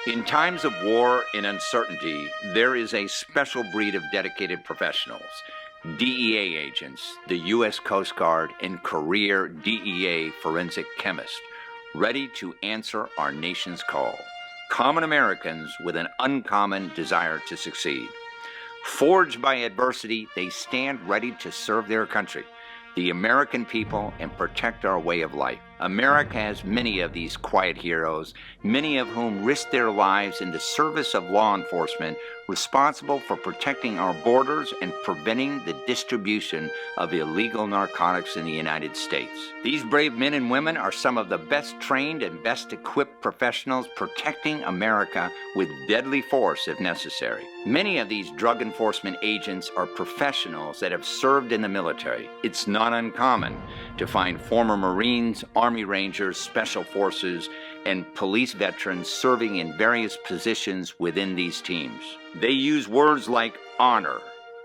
In times of war and uncertainty, there is a special breed of dedicated professionals, DEA agents, the U.S. Coast Guard, and career DEA forensic chemists, ready to answer our nation's call. Common Americans with an uncommon desire to succeed. Forged by adversity, they stand ready to serve their country, the American people, and protect our way of life. America has many of these quiet heroes, many of whom risk their lives in the service of law enforcement responsible for protecting our borders and preventing the distribution of illegal narcotics in the United States. These brave men and women are some of the best trained and best equipped professionals protecting America with deadly force if necessary. Many of these drug enforcement agents are professionals that have served in the military. It's not uncommon to find former Marines, Army Rangers, Special Forces, and police veterans serving in various positions within these teams. They use words like honor,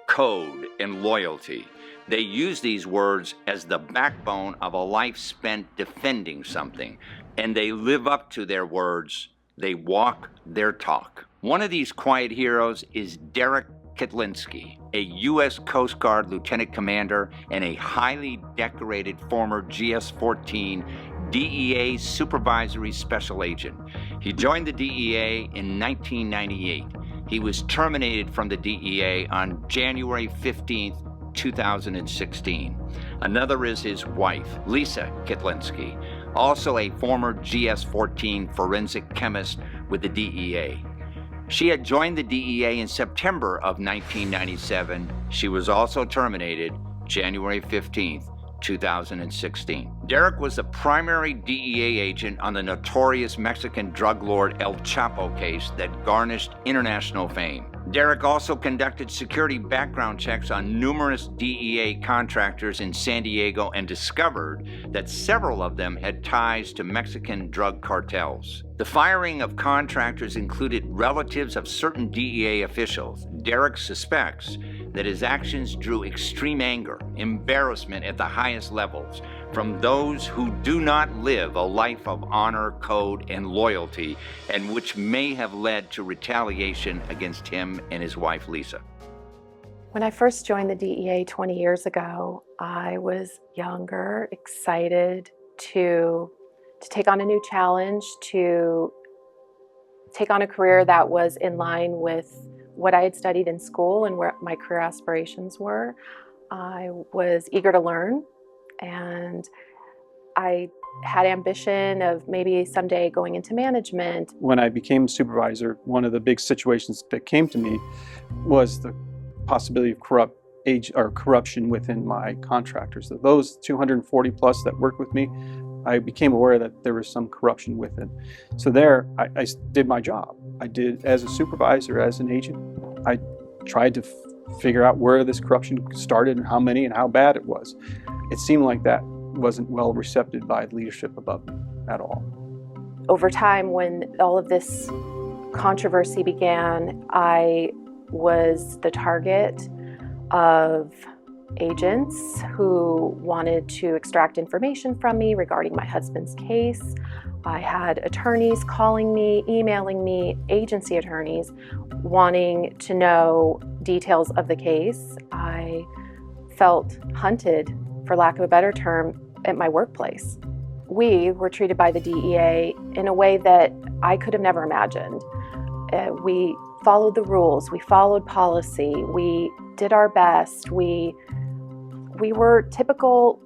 code, and loyalty. They use these words as the backbone of a life spent defending something, and they live up to their words. They walk their talk. One of these quiet heroes is Darek Kitlinski, a U.S. Coast Guard Lieutenant Commander and a highly decorated former GS-14 DEA Supervisory Special Agent. He joined the DEA in 1998. He was terminated from the DEA on January 15, 2016. Another is his wife, Lisa Kitlinski, also a former GS-14 forensic chemist with the DEA. She had joined the DEA in September of 1997. She was also terminated January 15th, 2016. Darek was the primary DEA agent on the notorious Mexican drug lord El Chapo case that garnished international fame. Darek also conducted security background checks on numerous DEA contractors in San Diego and discovered that several of them had ties to Mexican drug cartels. The firing of contractors included relatives of certain DEA officials. Darek suspects that his actions drew extreme anger, embarrassment at the highest levels from those who do not live a life of honor, code, and loyalty, and which may have led to retaliation against him and his wife, Lisa. When I first joined the DEA 20 years ago, I was younger, excited to take on a new challenge, to take on a career that was in line with what I had studied in school and where my career aspirations were. I was eager to learn, and I had ambition of maybe someday going into management. When I became a supervisor, one of the big situations that came to me was the possibility of corruption within my contractors. Those 240 plus that worked with me, I became aware that there was some corruption within. So there, I did my job. I did as a supervisor, as an agent. I tried to figure out where this corruption started and how many and how bad it was. It seemed like that wasn't well received by leadership above me at all. Over time, when all of this controversy began, I was the target of agents who wanted to extract information from me regarding my husband's case. I had attorneys calling me, emailing me, agency attorneys wanting to know details of the case. I felt hunted, for lack of a better term, at my workplace. We were treated by the DEA in a way that I could have never imagined. We followed the rules, we followed policy, we did our best, we were typical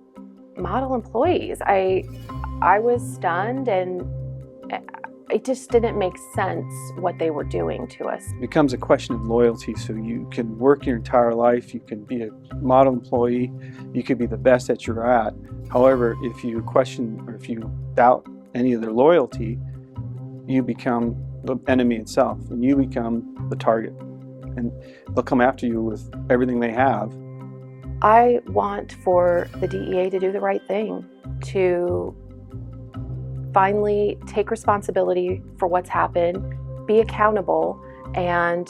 model employees. I was stunned, and it just didn't make sense what they were doing to us. It becomes a question of loyalty, so you can work your entire life, you can be a model employee, you could be the best that you're at. However, if you question or if you doubt any of their loyalty, you become the enemy itself, and you become the target. And they'll come after you with everything they have. I want for the DEA to do the right thing, to finally take responsibility for what's happened, be accountable, and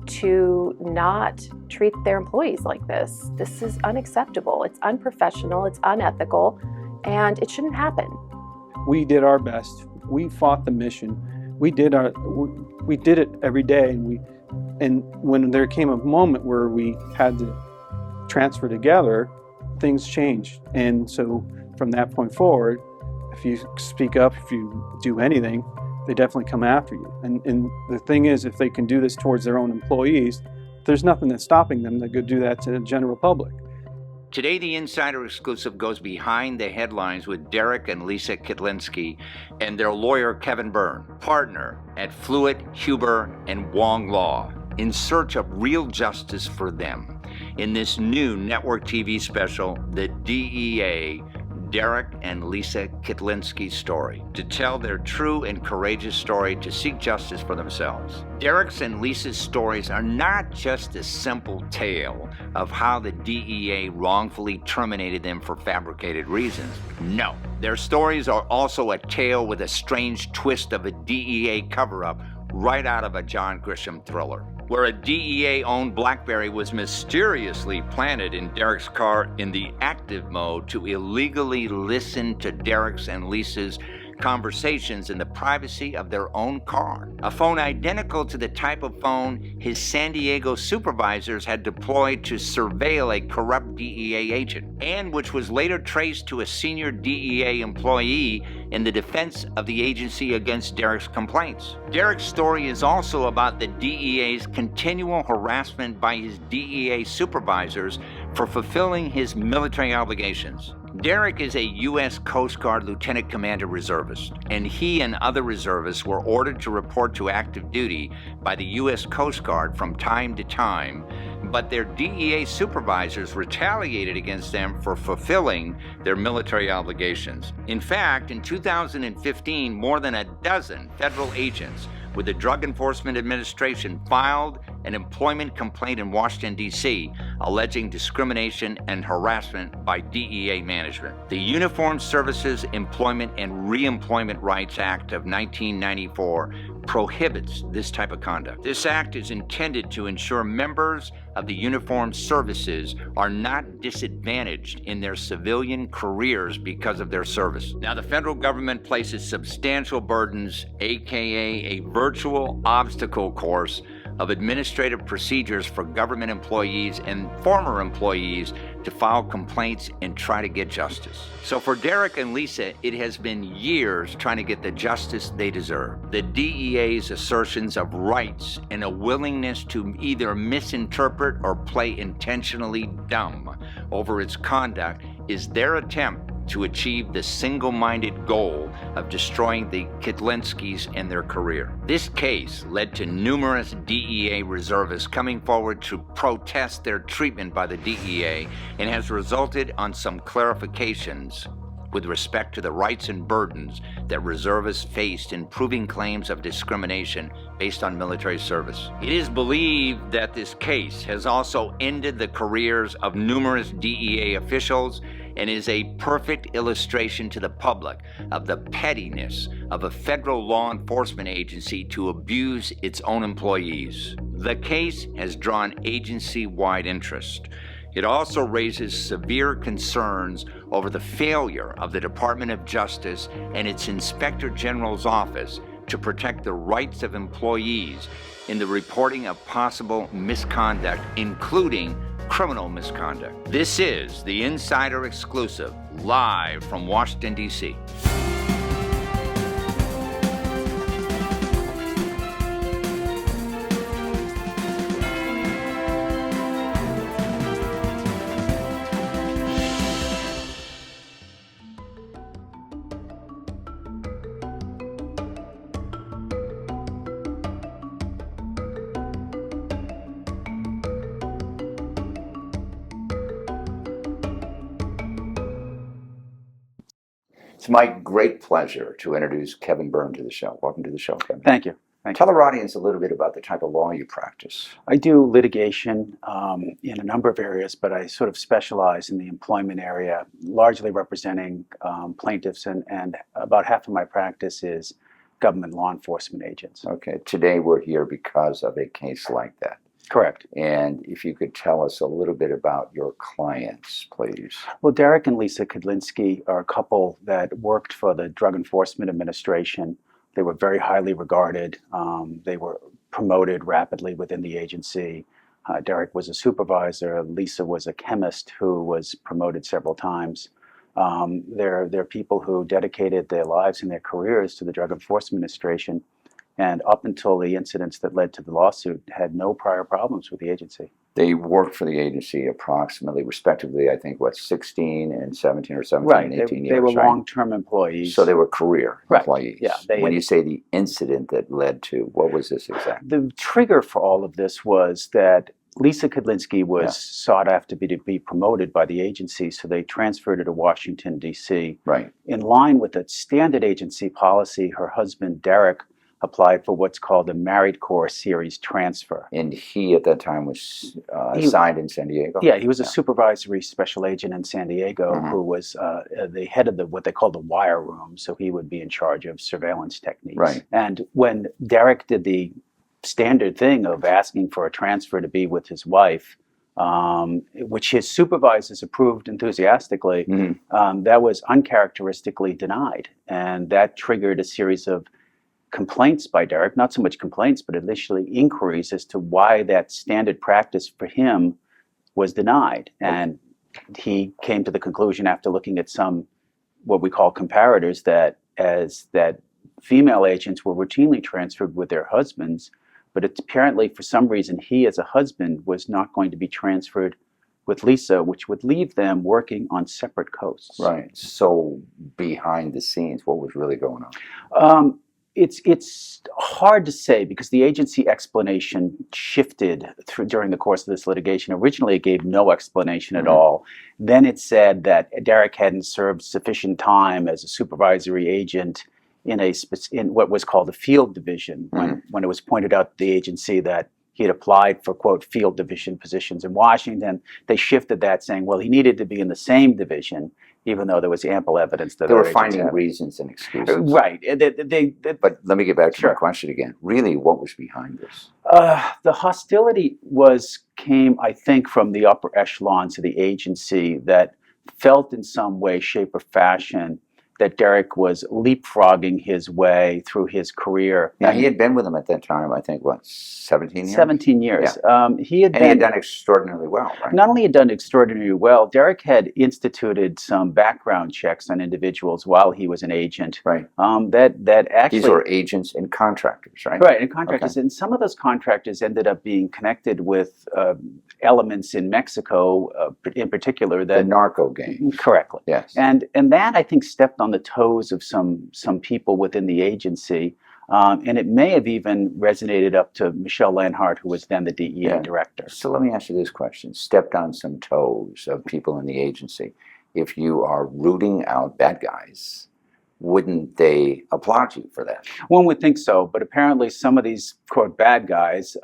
to not treat their employees like this. This is unacceptable, it's unprofessional, it's unethical, and it shouldn't happen. We did our best. We fought the mission. we did it every day, and when there came a moment where we had to transfer together, things changed. And so from that point forward, if you speak up, if you do anything, they definitely come after you. And the thing is, if they can do this towards their own employees, there's nothing that's stopping them to go do that to the general public. Today, the Insider Exclusive goes behind the headlines with Darek and Lisa Kitlinski and their lawyer, Kevin Byrne, partner at Fluet Huber Hong Law, in search of real justice for them in this new network TV special, The DEA, Darek and Lisa Kitlinski's story, to tell their true and courageous story to seek justice for themselves. Darek's and Lisa's stories are not just a simple tale of how the DEA wrongfully terminated them for fabricated reasons. No, their stories are also a tale with a strange twist of a DEA cover-up right out of a John Grisham thriller, where a DEA-owned BlackBerry was mysteriously planted in Darek's car in the active mode to illegally listen to Darek's and Lisa's conversations in the privacy of their own car. A phone identical to the type of phone his San Diego supervisors had deployed to surveil a corrupt DEA agent, and which was later traced to a senior DEA employee in the defense of the agency against Darek's complaints. Darek's story is also about the DEA's continual harassment by his DEA supervisors for fulfilling his military obligations. Darek is a U.S. Coast Guard Lieutenant Commander reservist, and he and other reservists were ordered to report to active duty by the U.S. Coast Guard from time to time, but their DEA supervisors retaliated against them for fulfilling their military obligations. In fact, in 2015, more than a dozen federal agents with the Drug Enforcement Administration filed an employment complaint in Washington, D.C., alleging discrimination and harassment by DEA management. The Uniformed Services Employment and Reemployment Rights Act of 1994 prohibits this type of conduct. This act is intended to ensure members of the uniformed services are not disadvantaged in their civilian careers because of their service. Now, the federal government places substantial burdens, aka a virtual obstacle course of administrative procedures for government employees and former employees to file complaints and try to get justice. So for Darek and Lisa, it has been years trying to get the justice they deserve. The DEA's assertions of rights and a willingness to either misinterpret or play intentionally dumb over its conduct is their attempt to achieve the single-minded goal of destroying the Kitlinskis and their career. This case led to numerous DEA reservists coming forward to protest their treatment by the DEA and has resulted on some clarifications with respect to the rights and burdens that reservists faced in proving claims of discrimination based on military service. It is believed that this case has also ended the careers of numerous DEA officials and is a perfect illustration to the public of the pettiness of a federal law enforcement agency to abuse its own employees. The case has drawn agency-wide interest. It also raises severe concerns over the failure of the Department of Justice and its Inspector General's office to protect the rights of employees in the reporting of possible misconduct, including criminal misconduct. This is the Insider Exclusive, live from Washington, D.C. It's my great pleasure to introduce Kevin Byrne to the show. Welcome to the show, Kevin. Thank you. Thank Tell you. our audience a little bit about the type of law you practice. I do litigation in a number of areas, but I sort of specialize in the employment area, largely representing plaintiffs, and about half of my practice is government law enforcement agents. Okay, today we're here because of a case like that. Correct. And if you could tell us a little bit about your clients, please. Well, Darek and Lisa Kitlinski are a couple that worked for the Drug Enforcement Administration They were very highly regarded. They were promoted rapidly within the agency. Derek was a supervisor. Lisa was a chemist who was promoted several times. They're people who dedicated their lives and their careers to the Drug Enforcement Administration, and up until the incidents that led to the lawsuit, had no prior problems with the agency. They worked for the agency approximately, respectively, I think, 16 and 17 or 17 Right. and 18 They years, were right? long-term employees. So they were career Right. employees. Yeah, When you say the incident that led to, what was this exactly? The trigger for all of this was that Lisa Kitlinski was sought after to be promoted by the agency, so they transferred her to Washington, D.C. Right. In line with the standard agency policy, her husband, Derek, applied for what's called a Married Corps Series transfer. And he, at that time, was assigned in San Diego? Yeah, he was a supervisory special agent in San Diego who was the head of what they call the wire room, so he would be in charge of surveillance techniques. Right. And when Derek did the standard thing of asking for a transfer to be with his wife, which his supervisors approved enthusiastically, that was uncharacteristically denied. And that triggered a series of complaints by Derek, not so much complaints, but initially inquiries as to why that standard practice for him was denied. And he came to the conclusion, after looking at some what we call comparators, that female agents were routinely transferred with their husbands, but it's apparently for some reason he as a husband was not going to be transferred with Lisa, which would leave them working on separate coasts. Right. So behind the scenes, what was really going on? It's hard to say because the agency explanation shifted during the course of this litigation. Originally, it gave no explanation at all. Then it said that Derek hadn't served sufficient time as a supervisory agent in what was called the field division. When it was pointed out to the agency that he had applied for, quote, field division positions in Washington, they shifted that, saying, well, he needed to be in the same division, even though there was ample evidence that they were finding reasons and excuses. Right. But let me get back to my question again. Really, what was behind this? The hostility came, I think, from the upper echelons of the agency that felt in some way, shape, or fashion that Derek was leapfrogging his way through his career. Now, he had been with him at that time, I think, 17 years? 17 years. Yeah. He had done extraordinarily well, right? Not only had done extraordinarily well, Derek had instituted some background checks on individuals while he was an agent. Right. That actually... These were agents and contractors, right? Right, and contractors. Okay. And some of those contractors ended up being connected with elements in Mexico, in particular. The narco gang. Correctly. Yes. And that, I think, stepped on the toes of some people within the agency. And it may have even resonated up to Michelle Lanhart, who was then the DEA director. So let me ask you this question. Stepped on some toes of people in the agency. If you are rooting out bad guys, wouldn't they applaud you for that? One would think so, but apparently some of these, quote, bad guys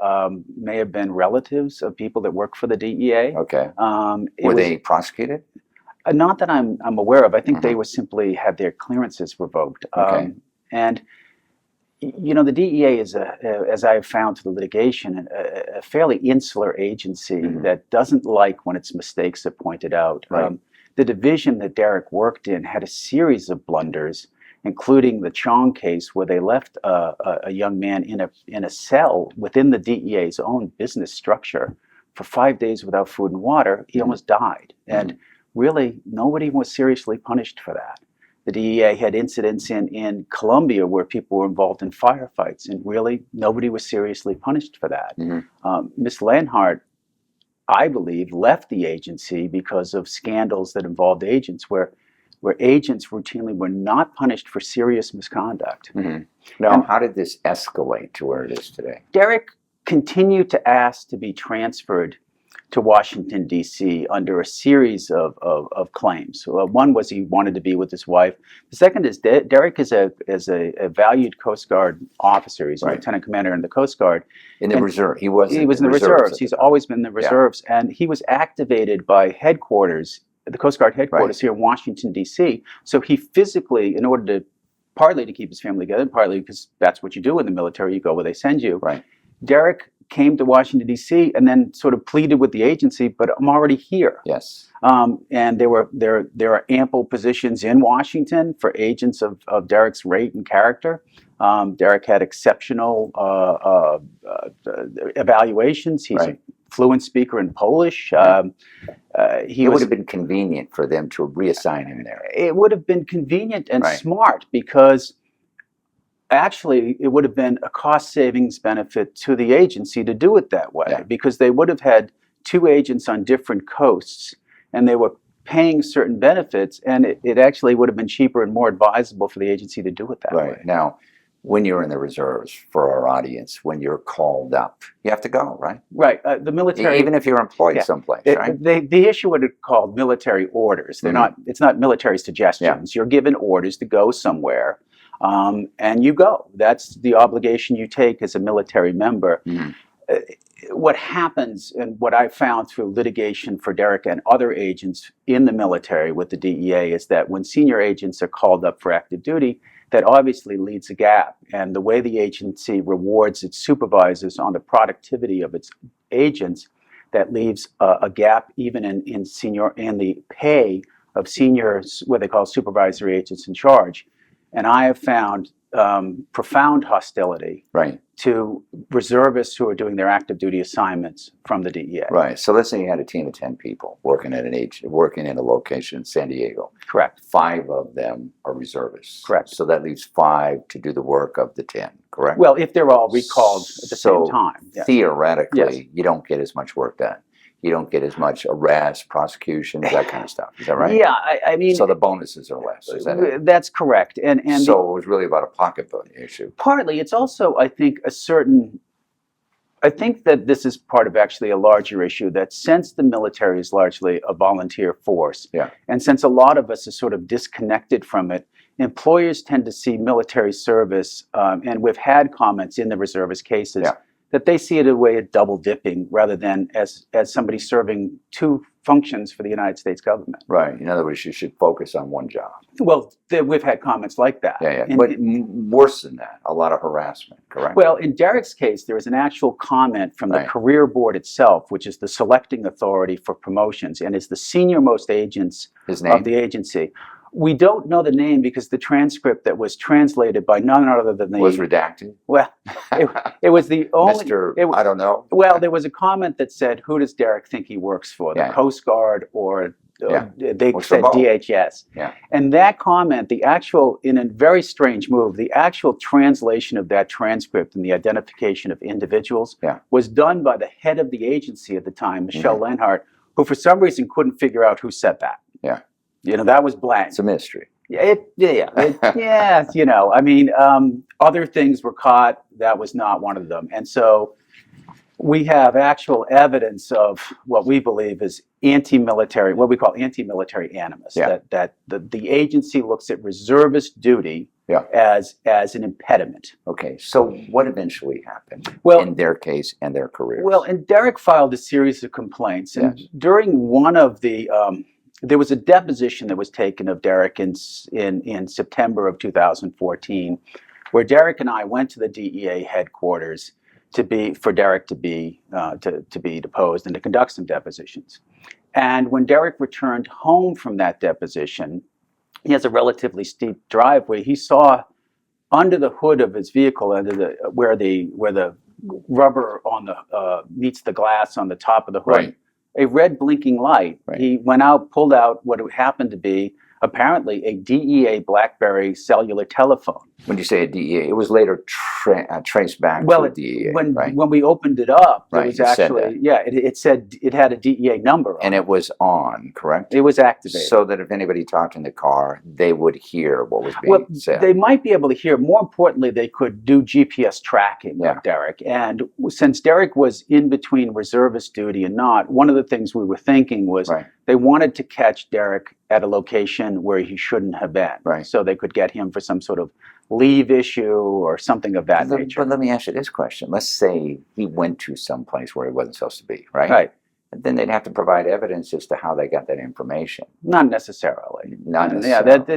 may have been relatives of people that work for the DEA. Okay. Were they prosecuted? Not that I'm aware of. I think they were simply had their clearances revoked. Okay. And you know, the DEA is, as I've found through the litigation, a fairly insular agency that doesn't like when its mistakes are pointed out. Right. The division that Derek worked in had a series of blunders, including the Chong case, where they left a young man in a cell within the DEA's own business structure for 5 days without food and water. He almost died. And really, nobody was seriously punished for that. The DEA had incidents in Colombia where people were involved in firefights, and really, nobody was seriously punished for that. Ms. Lanhart, I believe, left the agency because of scandals that involved agents where agents routinely were not punished for serious misconduct. Now, how did this escalate to where it is today? Derek continued to ask to be transferred to Washington, D.C. under a series of claims. One was he wanted to be with his wife. The second is Derek is a valued Coast Guard officer. He's a lieutenant commander in the Coast Guard. In the reserve. He was in the reserves. He's always been in the reserves. And he was activated by headquarters, the Coast Guard headquarters here in Washington, D.C. So he physically, in order to, partly to keep his family together, partly because that's what you do in the military, you go where they send you. Right. Derek came to Washington, D.C. and then sort of pleaded with the agency, but I'm already here. Yes. And there are ample positions in Washington for agents of Derek's rate and character. Derek had exceptional evaluations. He's a fluent speaker in Polish. It would have been convenient for them to reassign him there. It would have been convenient and smart, because actually it would have been a cost savings benefit to the agency to do it that way, because they would have had two agents on different coasts, and they were paying certain benefits, and it actually would have been cheaper and more advisable for the agency to do it that way. Now, when you're in the reserves, for our audience, when you're called up, you have to go, right? Right. The military, even if you're employed someplace, right? The issue would have called military orders. They're not. It's not military suggestions. You're given orders to go somewhere, and you go. That's the obligation you take as a military member. What happens, and what I found through litigation for Derek and other agents in the military with the DEA, is that when senior agents are called up for active duty, that obviously leads a gap. And the way the agency rewards its supervisors on the productivity of its agents, that leaves a gap even in the pay of seniors, what they call supervisory agents in charge. And I have found profound hostility to reservists who are doing their active duty assignments from the DEA. Right. So let's say you had a team of 10 people working in a location in San Diego. Correct. 5 of them are reservists. Correct. So that leaves 5 to do the work of the 10. Correct. Well, if they're all recalled at the same time. Theoretically, you don't get as much work done. You don't get as much arrest, prosecutions, that kind of stuff. Is that right? Yeah, I mean... So the bonuses are less, is that it? That's correct. And so it was really about a pocketbook issue. Partly. It's also, I think, I think that this is part of actually a larger issue, that since the military is largely a volunteer force, and since a lot of us are sort of disconnected from it, employers tend to see military service, and we've had comments in the reservist cases, that they see it a way of double dipping rather than as somebody serving 2 functions for the United States government. Right. In other words, you should focus on one job. Well, we've had comments like that. But worse than that, a lot of harassment, correct? Well, in Derek's case, there was an actual comment from the career board itself, which is the selecting authority for promotions and is the senior most agents of the agency. We don't know the name because the transcript that was translated by none other than the... Was redacted? Well, it was the only... I don't know. Well, there was a comment that said, who does Derek think he works for? The Coast Guard or... They said DHS. And that comment, the actual, in a very strange move, the actual translation of that transcript and the identification of individuals was done by the head of the agency at the time, Michelle Lenhart, who for some reason couldn't figure out who said that. You know, that was blank. It's a mystery. You know, I mean, other things were caught. That was not one of them. And so we have actual evidence of what we believe is anti-military, what we call anti-military animus, that the agency looks at reservist duty as an impediment. Okay, so what eventually happened in their case and their careers? Well, and Derek filed a series of complaints. And during one of the... there was a deposition that was taken of Derek in September of 2014, where Derek and I went to the DEA headquarters for Derek to be deposed and to conduct some depositions. And when Derek returned home from that deposition, he has a relatively steep driveway. He saw under the hood of his vehicle, where the rubber on the meets the glass on the top of the hood. A red blinking light. He went out, pulled out what happened to be apparently a DEA BlackBerry cellular telephone. When you say a DEA, it was later traced back to a DEA, when we opened it up, it was actually, it said it had a DEA number on it. And it was on, correct? It was activated. So that if anybody talked in the car, they would hear what was being said. They might be able to hear. More importantly, they could do GPS tracking of Derek. And since Derek was in between reservist duty and not, one of the things we were thinking was they wanted to catch Derek at a location where he shouldn't have been. So they could get him for some sort of leave issue or something of that nature. But let me ask you this question. Let's say he went to some place where he wasn't supposed to be, right? And then they'd have to provide evidence as to how they got that information. Not necessarily. Not necessarily.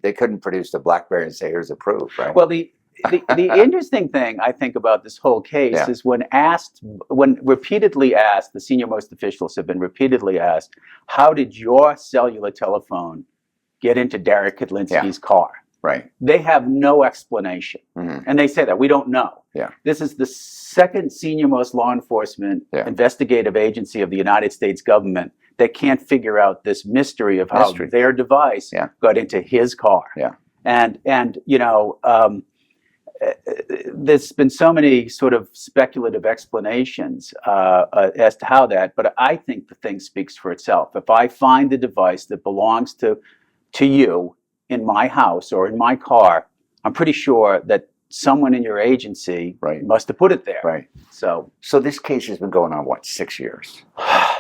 They couldn't produce the BlackBerry and say, here's the proof, right? Well, the interesting thing I think about this whole case is when repeatedly asked, the senior most officials have been repeatedly asked, how did your cellular telephone get into Darek Kitlinski's car? Right. They have no explanation. And they say that we don't know. Yeah. This is the second senior most law enforcement investigative agency of the United States government that can't figure out this mystery of how their device got into his car. Yeah. And you know, there's been so many sort of speculative explanations as to how that, but I think the thing speaks for itself. If I find the device that belongs to you in my house or in my car, I'm pretty sure that someone in your agency must have put it there. Right. So this case has been going on, what, 6 years?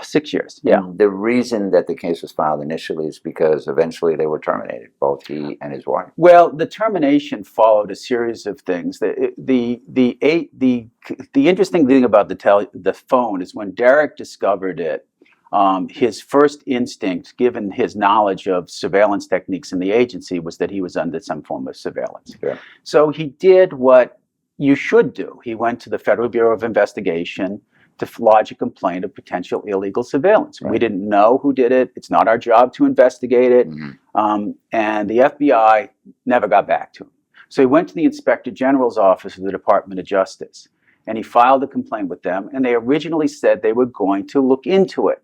6 years, yeah. The reason that the case was filed initially is because eventually they were terminated, both he and his wife. Well, the termination followed a series of things. The interesting thing about the phone is when Derek discovered it, his first instinct, given his knowledge of surveillance techniques in the agency, was that he was under some form of surveillance. Yeah. So he did what you should do. He went to the Federal Bureau of Investigation to lodge a complaint of potential illegal surveillance. We didn't know who did it. It's not our job to investigate it. And the FBI never got back to him. So he went to the Inspector General's office of the Department of Justice, and he filed a complaint with them, and they originally said they were going to look into it.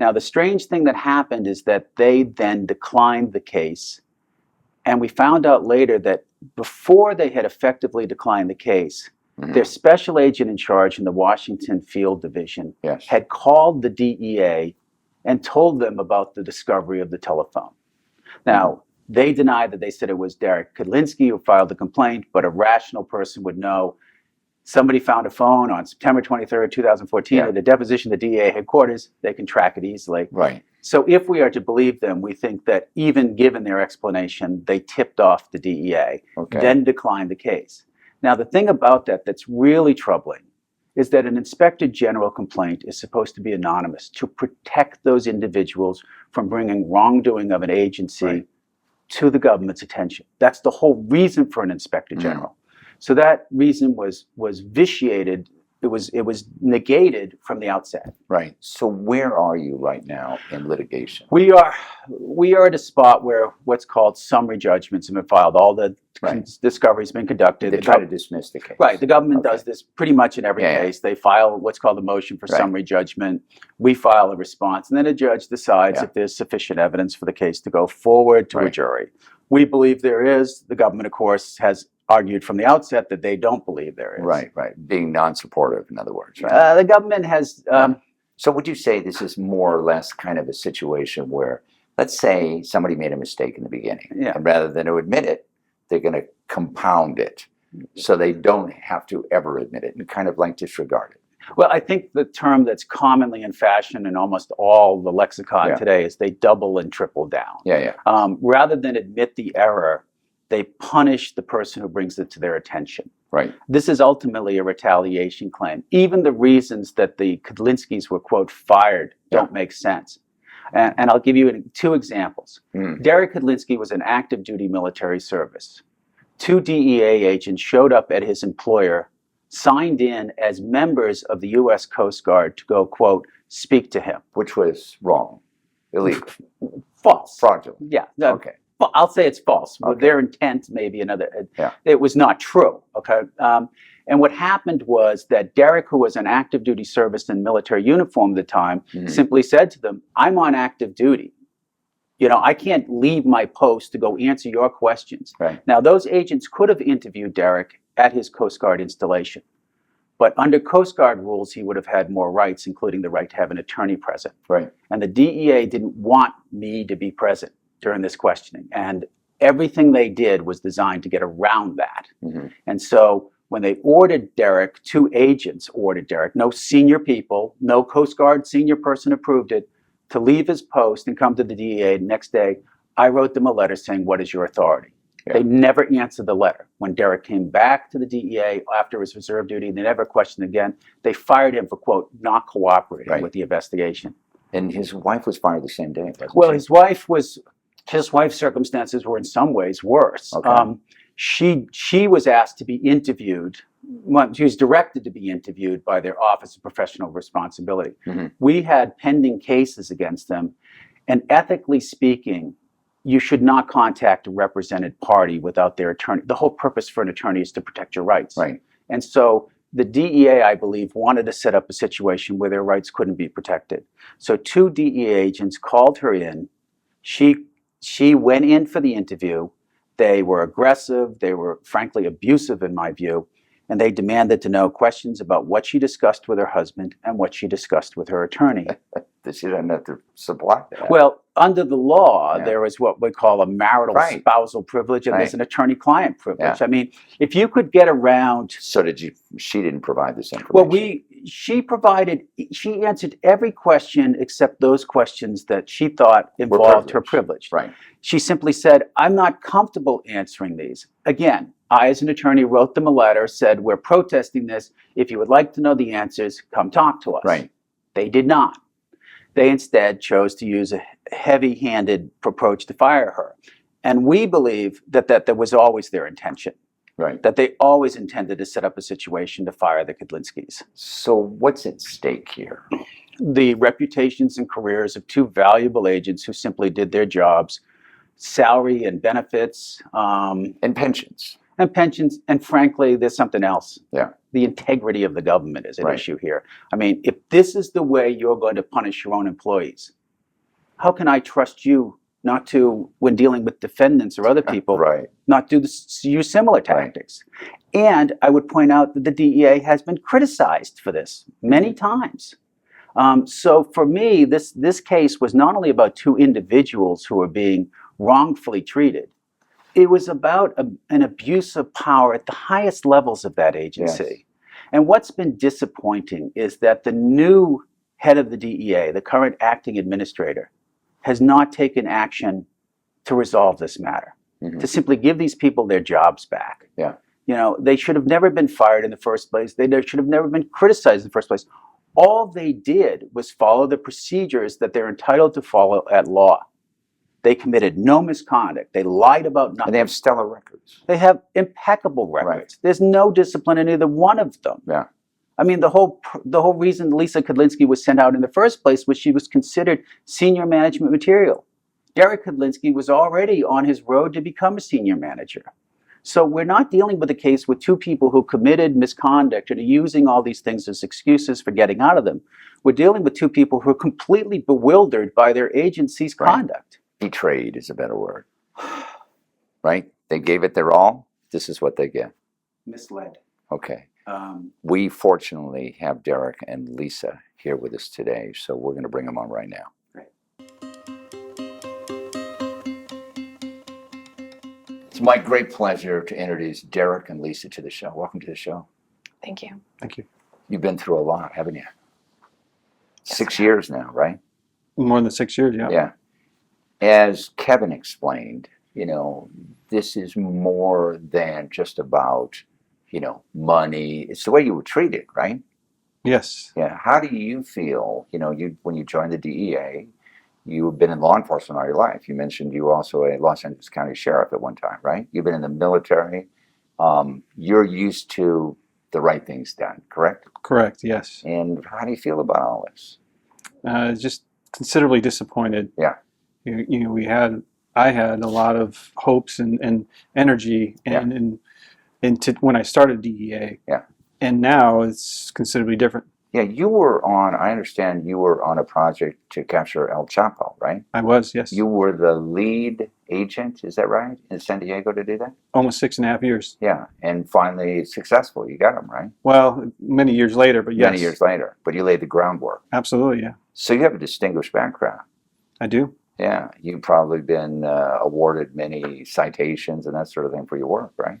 Now, the strange thing that happened is that they then declined the case, and we found out later that before they had effectively declined the case, their special agent in charge in the Washington Field Division had called the DEA and told them about the discovery of the telephone. Now, they denied that. They said it was Darek Kitlinski who filed the complaint, but a rational person would know somebody found a phone on September 23rd, 2014 at a deposition at the DEA headquarters. They can track it easily. Right. So if we are to believe them, we think that even given their explanation, they tipped off the DEA, then declined the case. Now, the thing about that that's really troubling is that an Inspector General complaint is supposed to be anonymous to protect those individuals from bringing wrongdoing of an agency to the government's attention. That's the whole reason for an Inspector General. So that reason was vitiated. It was negated from the outset. Right. So where are you right now in litigation? We are at a spot where what's called summary judgments have been filed. All the discovery has been conducted. They try to dismiss the case. Right. The government does this pretty much in every case. They file what's called a motion for summary judgment. We file a response, and then a judge decides if there's sufficient evidence for the case to go forward to a jury. We believe there is. The government, of course, has argued from the outset that they don't believe there is. Right. Being non-supportive, in other words. The government has... So would you say this is more or less kind of a situation where, let's say somebody made a mistake in the beginning, and rather than to admit it, they're going to compound it so they don't have to ever admit it and kind of like disregard it? Well, I think the term that's commonly in fashion in almost all the lexicon today is they double and triple down. Rather than admit the error, they punish the person who brings it to their attention. Right. This is ultimately a retaliation claim. Even the reasons that the Kitlinskis were, quote, fired don't make sense. And I'll give you 2 examples. Darek Kitlinski was in active duty military service. 2 DEA agents showed up at his employer, signed in as members of the U.S. Coast Guard to go, quote, speak to him. Which was wrong, illegal. False. Fraudulent. Yeah. Okay. Well, I'll say it's false. With their intent, maybe another. It was not true. Okay. And what happened was that Darek, who was in active duty service in military uniform at the time, simply said to them, "I'm on active duty. You know, I can't leave my post to go answer your questions." Right. Now, those agents could have interviewed Darek at his Coast Guard installation. But under Coast Guard rules, he would have had more rights, including the right to have an attorney present. Right. And the DEA didn't want me to be present during this questioning. And everything they did was designed to get around that. And so when they ordered Darek, 2 agents ordered Darek, no senior people, no Coast Guard senior person approved it, to leave his post and come to the DEA the next day, I wrote them a letter saying, "What is your authority?" They never answered the letter. When Darek came back to the DEA after his reserve duty, they never questioned again. They fired him for, quote, not cooperating with the investigation. And his wife was fired the same day, wasn't Well, she? his wife's circumstances were in some ways worse. She was asked to be interviewed. She was directed to be interviewed by their Office of Professional Responsibility. We had pending cases against them, and ethically speaking, you should not contact a represented party without their attorney. The whole purpose for an attorney is to protect your rights. Right. And so the DEA, I believe, wanted to set up a situation where their rights couldn't be protected. So 2 DEA agents called her in. She went in for the interview. They were aggressive. They were, frankly, abusive in my view. And they demanded to know questions about what she discussed with her husband and what she discussed with her attorney. She doesn't have to supply that. Well, under the law, Yeah. there is what we call a marital Right. spousal privilege, and there's Right. an attorney-client privilege. Yeah. I mean, if you could get around. So she didn't provide this information? Well, she answered every question except those questions that she thought involved her privilege. Right. She simply said, I'm not comfortable answering these. Again, I, as an attorney, wrote them a letter, said, we're protesting this. If you would like to know the answers, come talk to us. Right. They did not. They instead chose to use a heavy-handed approach to fire her. And we believe that that was always their intention, Right. that they always intended to set up a situation to fire the Kitlinskis. So what's at stake here? The reputations and careers of 2 valuable agents who simply did their jobs, salary and benefits, And pensions. and pensions, and frankly, there's something else. Yeah. The integrity of the government is an Right. issue here. I mean, if this is the way you're going to punish your own employees, how can I trust you not to, when dealing with defendants or other people, Right. not use similar tactics? And I would point out that the DEA has been criticized for this many times. So for me, this case was not only about 2 individuals who were being wrongfully treated. It was about an abuse of power at the highest levels of that agency. Yes. And what's been disappointing is that the new head of the DEA, the current acting administrator, has not taken action to resolve this matter, to simply give these people their jobs back. Yeah. You know, they should have never been fired in the first place. They should have never been criticized in the first place. All they did was follow the procedures that they're entitled to follow at law. They committed no misconduct. They lied about nothing. And they have stellar records. They have impeccable records. Right. There's no discipline in either one of them. Yeah. I mean, the whole reason Lisa Kitlinski was sent out in the first place was she was considered senior management material. Darek Kitlinski was already on his road to become a senior manager. So we're not dealing with a case with 2 people who committed misconduct and are using all these things as excuses for getting out of them. We're dealing with 2 people who are completely bewildered by their agency's Right. conduct. Betrayed is a better word. Right? They gave it their all. This is what they get. Misled. Okay. We fortunately have Darek and Lisa here with us today, so we're going to bring them on right now. Great. It's my great pleasure to introduce Darek and Lisa to the show. Welcome to the show. Thank you. Thank you. You've been through a lot, haven't you? Yes, 6 I have. years now, right? More than 6 years, yeah. Yeah. As Kevin explained, you know, this is more than just about, you know, money. It's the way you were treated, right? Yes. Yeah. How do you feel, you know, when you joined the DEA, you've been in law enforcement all your life. You mentioned you were also a Los Angeles County Sheriff at one time, right? You've been in the military. You're used to the right things done, correct? Correct, yes. And how do you feel about all this? Just considerably disappointed. Yeah. You know, I had a lot of hopes and energy into when I started DEA. Yeah. And now it's considerably different. Yeah, I understand you were on a project to capture El Chapo, right? I was, yes. You were the lead agent, is that right, in San Diego to do that? Almost 6.5 years. Yeah, and finally successful. You got him, right? Well, many years later, but yes. Many years later, but you laid the groundwork. Absolutely, yeah. So you have a distinguished background. I do. Yeah, you've probably been awarded many citations and that sort of thing for your work, right?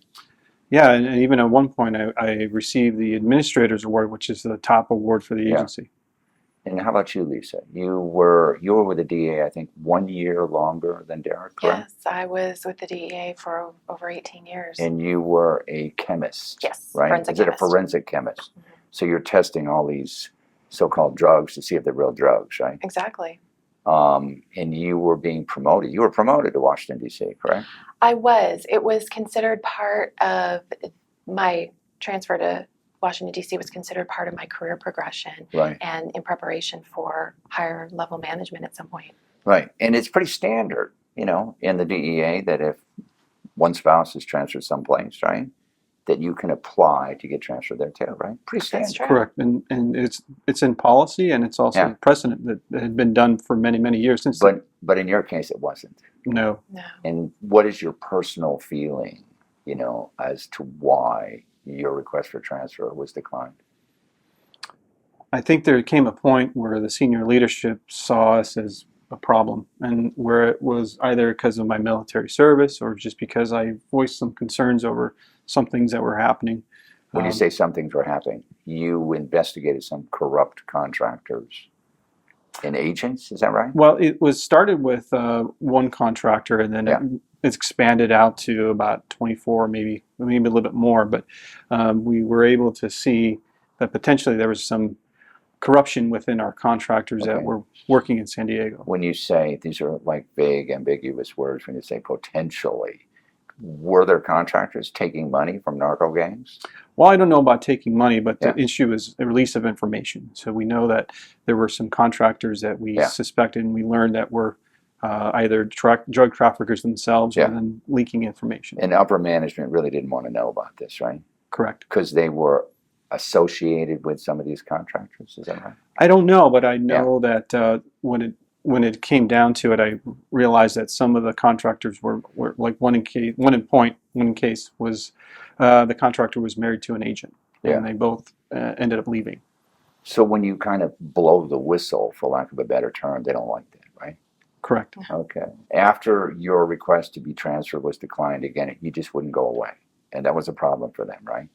Yeah, and even at one point I received the Administrator's Award, which is the top award for the agency. And how about you, Lisa? You were with the DEA, I think, 1 year longer than Darek, correct? Yes, I was with the DEA for over 18 years. And you were a chemist, Yes, right? forensic Is it a chemist. forensic chemist? Mhm. So you're testing all these so-called drugs to see if they're real drugs, right? Exactly. And you were being promoted. You were promoted to Washington, D.C., correct? I was. It was considered part of my transfer to Washington, D.C. was considered part of my career progression Right, and in preparation for higher level management at some point. right. And it's pretty standard in the DEA that if one spouse is transferred someplace, right, that you can apply to get transferred there too, right? Pretty standard. That's true. Correct, and it's in policy, and it's also Yeah. precedent that had been done for many, many years since. But in your case, it wasn't. No. No. And what is your personal feeling, as to why your request for transfer was declined? I think there came a point where the senior leadership saw us as a problem, and where it was either because of my military service or just because I voiced some concerns over some things that were happening. When you say some things were happening, you investigated some corrupt contractors and agents, is that right? Well, it was started with one contractor, and then Yeah. it's expanded out to about 24, maybe a little bit more. But we were able to see that potentially there was some corruption within our contractors that Okay. were working in San Diego. When you say, these are like vague, ambiguous words, when you say potentially, were there contractors taking money from narco gangs? Well, I don't know about taking money, but Yeah. the issue is the release of information. So we know that there were some contractors that we Yeah. suspected, and we learned that were either drug traffickers themselves Yeah. or then leaking information. And upper management really didn't want to know about this, right? Correct. Because they were associated with some of these contractors, is that right? I don't know, but I know that when it came down to it, I realized that some of the contractors were like one case was the contractor was married to an agent, Yeah. and they both ended up leaving. So when you kind of blow the whistle, for lack of a better term, they don't like that, right? Correct. Okay. After your request to be transferred was declined again, you just wouldn't go away. And that was a problem for them, right?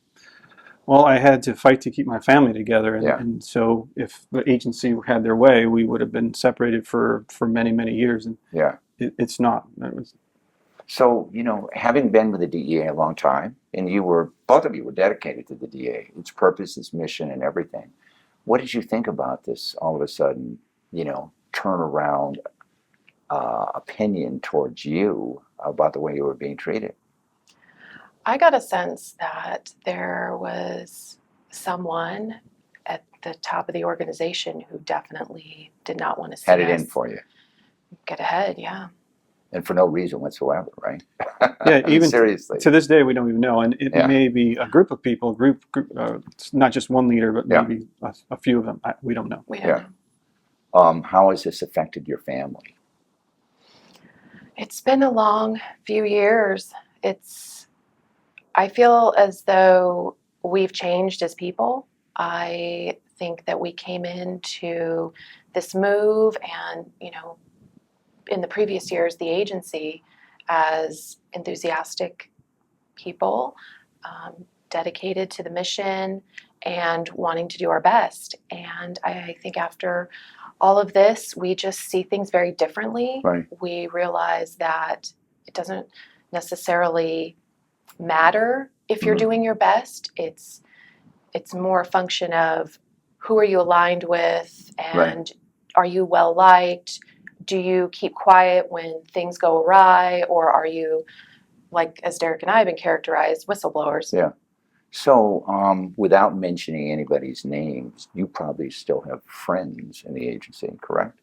Well, I had to fight to keep my family together, and, Yeah. and so if the agency had their way, we would have been separated for many, many years, and Yeah. it's not. It was, So, having been with the DEA a long time, and both of you were dedicated to the DEA, its purpose, its mission, and everything. What did you think about this all of a sudden, turnaround opinion towards you about the way you were being treated? I got a sense that there was someone at the top of the organization who definitely did not want to see Had it in us for you, get ahead. Yeah. and for no reason whatsoever, right? yeah, I mean, even seriously. to this day, we don't even know, and it Yeah. may be a group of people, it's not just one leader, but Yeah. maybe a few of them. We don't know. We don't Yeah. know. How has this affected your family? It's been a long few years. I feel as though we've changed as people. I think that we came into this move and, in the previous years, the agency as enthusiastic people, dedicated to the mission and wanting to do our best. And I think after all of this, we just see things very differently. Right. We realize that it doesn't necessarily matter if you're Mhm. doing your best. It's more a function of who are you aligned with, and are you well liked? Do you keep quiet when things go awry, or are you, like as Derek and I have been characterized, whistleblowers? Yeah. So, without mentioning anybody's names, you probably still have friends in the agency, correct?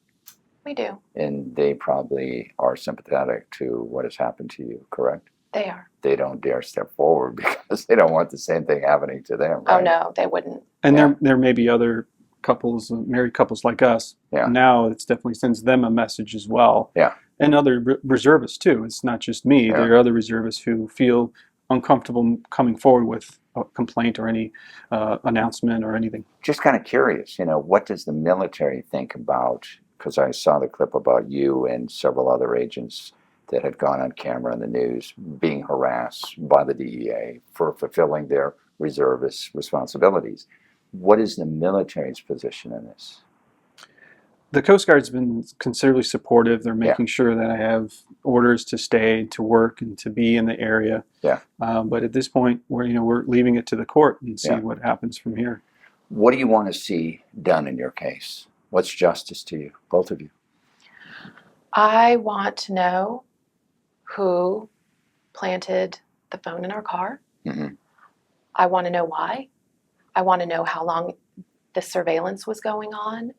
We do. And they probably are sympathetic to what has happened to you, correct? They are. They don't dare step forward because they don't want the same thing happening to them, Oh right? no, they wouldn't. And Yeah. there may be other couples, married couples like us. Yeah. Now it's definitely sends them a message as well. Yeah. And other reservists too. It's not just me. Yeah. There are other reservists who feel uncomfortable coming forward with a complaint or any announcement or anything. Just kind of curious, what does the military think about, because I saw the clip about you and several other agents that had gone on camera in the news being harassed by the DEA for fulfilling their reservist responsibilities. What is the military's position in this? The Coast Guard's been considerably supportive. They're making sure that I have orders to stay, to work, and to be in the area. Yeah. But at this point, we're leaving it to the court and see Yeah. what happens from here. What do you want to see done in your case? What's justice to you, both of you? I want to know who planted the phone in our car. Mhm. I want to know why. I want to know how long the surveillance was going on.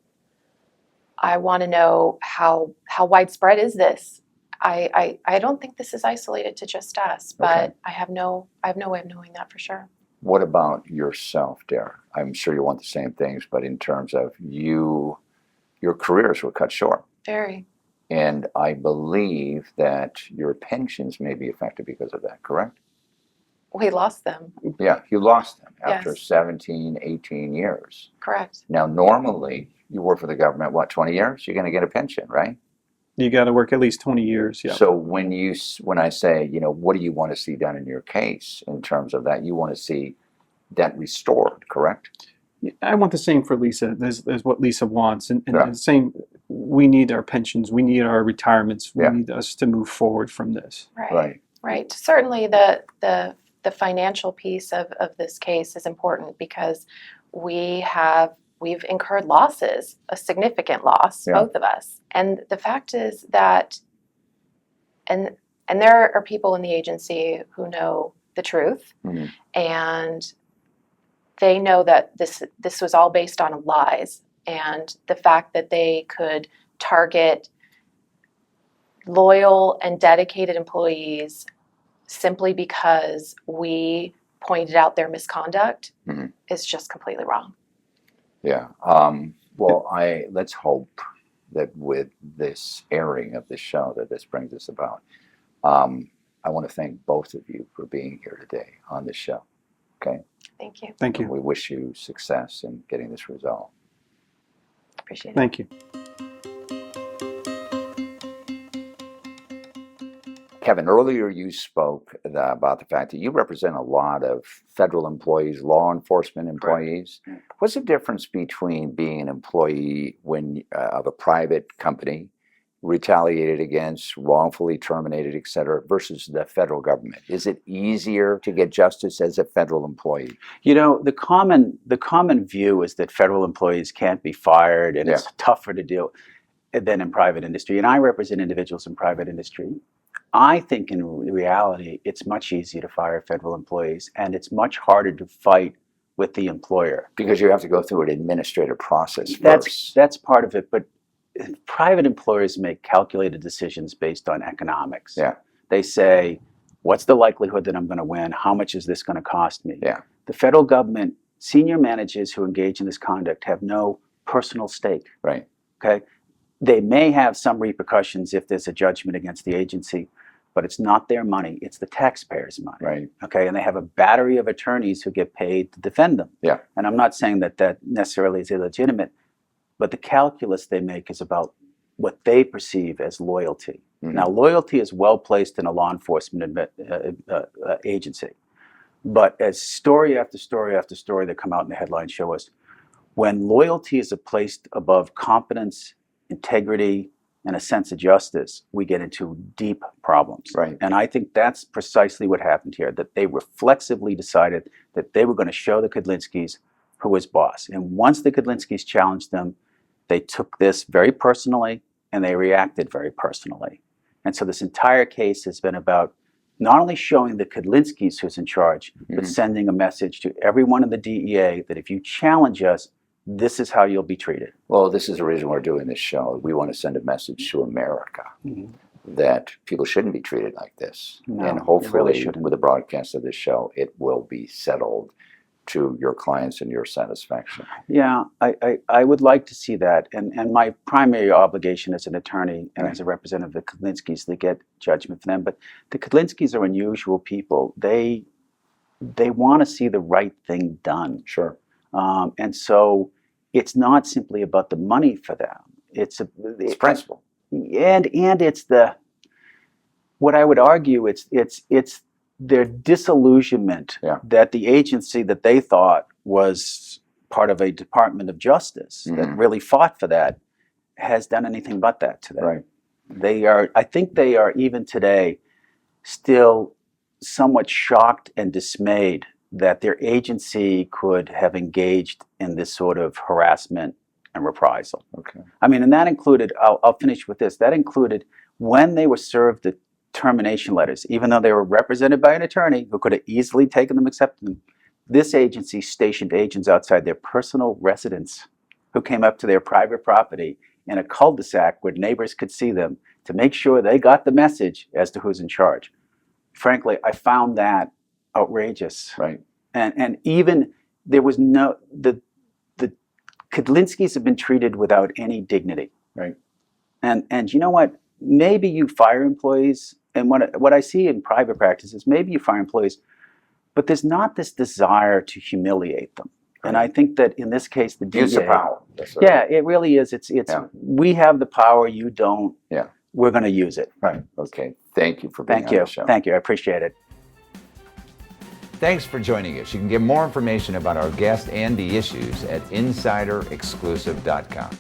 I want to know how widespread is this? I don't think this is isolated to just us, but Okay. I have no way of knowing that for sure. What about yourself, Darek? I'm sure you want the same things, but in terms of you, your careers were cut short. Very. And I believe that your pensions may be affected because of that, correct? We lost them. Yeah, you lost them after Yes. 17, 18 years. Correct. Now, normally, you work for the government, what, 20 years? You're going to get a pension, right? You got to work at least 20 years. Yeah. So when I say, what do you want to see done in your case in terms of that? You want to see that restored, correct? I want the same for Lisa. There's what Lisa wants, and Yeah. the same. We need our pensions. We need our retirements. We Yeah. need us to move forward from this. Right. Right. Right. Certainly the financial piece of this case is important because we've incurred losses, a significant loss, Yeah. both of us. And the fact is that and there are people in the agency who know the truth, Mhm. and they know that this was all based on lies, and the fact that they could target loyal and dedicated employees simply because we pointed out their misconduct Mhm. is just completely wrong. Yeah. Well, let's hope that with this airing of this show that this brings us about. I want to thank both of you for being here today on this show. Okay. Thank you. Thank And you. we wish you success in getting this resolved. Appreciate it. Thank you. Kevin, earlier you spoke about the fact that you represent a lot of federal employees, law enforcement employees. Correct. What's the difference between being an employee of a private company, retaliated against, wrongfully terminated, et cetera, versus the federal government? Is it easier to get justice as a federal employee? The common view is that federal employees can't be fired, and it's tougher to deal than in private industry. And I represent individuals in private industry. I think in reality, it's much easier to fire federal employees, and it's much harder to fight with the employer. Because you have to go through an administrative process first. That's part of it, but private employers make calculated decisions based on economics. Yeah. They say, what's the likelihood that I'm going to win? How much is this going to cost me? Yeah. The federal government, senior managers who engage in this conduct have no personal stake. Right. Okay? They may have some repercussions if there's a judgment against the agency, but it's not their money, it's the taxpayers' money. Right. Okay, and they have a battery of attorneys who get paid to defend them. Yeah. And I'm not saying that that necessarily is illegitimate, but the calculus they make is about what they perceive as loyalty. Mhm. Now, loyalty is well placed in a law enforcement agency, but as story after story after story that come out in the headlines show us, when loyalty is placed above competence, integrity, and a sense of justice, we get into deep problems. Right. And I think that's precisely what happened here, that they reflexively decided that they were going to show the Kitlinskis who was boss. And once the Kitlinskis challenged them, they took this very personally, and they reacted very personally. And so this entire case has been about not only showing the Kitlinskis who's in charge, but Mhm. sending a message to everyone in the DEA that if you challenge us, this is how you'll be treated. Well, this is the reason we're doing this show. We want to send a message to America that people shouldn't be treated like this. No, And they hopefully, really shouldn't. with the broadcast of this show, it will be settled to your clients and your satisfaction. Yeah, I would like to see that. And my primary obligation as an attorney and as a representative of the Kitlinskis to get judgment for them. But the Kitlinskis are unusual people. They want to see the right thing done. Sure. And so it's not simply about the money for them. It's principle. And it's what I would argue, it's their disillusionment that the agency that they thought was part of a Department of Justice that really fought for that has done anything but that to them. Right. I think they are even today still somewhat shocked and dismayed that their agency could have engaged in this sort of harassment and reprisal. Okay. I mean, and that included, I'll finish with this, that included when they were served the termination letters, even though they were represented by an attorney who could have easily taken them, accepted them, this agency stationed agents outside their personal residence who came up to their private property in a cul-de-sac where neighbors could see them to make sure they got the message as to who's in charge. Frankly, I found that outrageous. Right. And even there was the Kitlinskis have been treated without any dignity. Right. And you know what? Maybe you fire employees, and what I see in private practice is maybe you fire employees, but there's not this desire to humiliate them. Right. And I think that in this case, the DEA, Use the power. yeah, it really is. It's we have the power, you don't. Yeah. We're going to use it. Right. Okay. Thank you for being Thank on you. the show. Thank you. I appreciate it. Thanks for joining us. You can get more information about our guest and the issues at insiderexclusive.com.